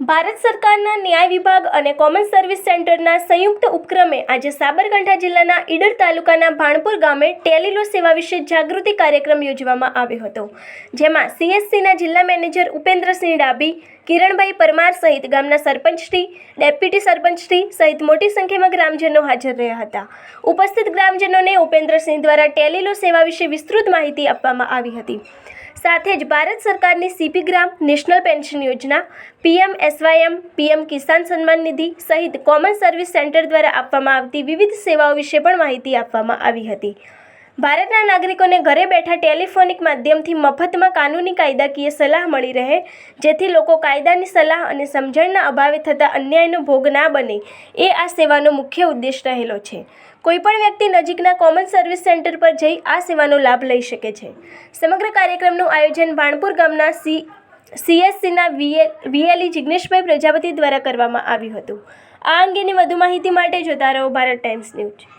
ભારત સરકારના ન્યાય વિભાગ અને કોમન સર્વિસ સેન્ટરના સંયુક્ત ઉપક્રમે આજે સાબરકાંઠા જિલ્લાના ઈડર તાલુકાના ભાણપુર ગામે ટેલી સેવા વિશે જાગૃતિ કાર્યક્રમ યોજવામાં આવ્યો હતો, જેમાં CSCના જિલ્લા મેનેજર ઉપેન્દ્રસિંહ ડાભી, કિરણભાઈ પરમાર સહિત ગામના સરપંચશ્રી, ડેપ્યુટી સરપંચશ્રી સહિત મોટી સંખ્યામાં ગ્રામજનો હાજર રહ્યા હતા। ઉપસ્થિત ગ્રામજનોને ઉપેન્દ્રસિંહ દ્વારા ટેલી સેવા વિશે વિસ્તૃત માહિતી આપવામાં આવી હતી। સાથે જ ભારત સરકારની CP ગ્રામ, નેશનલ પેન્શન યોજના, PM SYM, PM Kisan Samman Nidhi સહિત કોમન સર્વિસ સેન્ટર દ્વારા આપવામાં આવતી વિવિધ સેવાઓ વિશે પણ માહિતી આપવામાં આવી હતી। ભારતના નાગરિકોને ઘરે બેઠા ટેલિફોનિક માધ્યમથી મફતમાં કાનૂની કાયદાકીય સલાહ મળી રહે, જેથી લોકો કાયદાની સલાહ અને સમજણના અભાવે થતા અન્યાયનો ભોગ ના બને, એ આ સેવાનો મુખ્ય ઉદ્દેશ રહેલો છે। કોઈપણ વ્યક્તિ નજીકના કોમન સર્વિસ સેન્ટર પર જઈ આ સેવાનો લાભ લઈ શકે છે। સમગ્ર કાર્યક્રમનું આયોજન ભાણપુર ગામના CSCના VLE જિગ્નેશભાઈ પ્રજાપતિ દ્વારા કરવામાં આવ્યું હતું। આ અંગેની વધુ માહિતી માટે જોતા રહો ભારત ટાઈમ્સ ન્યૂઝ।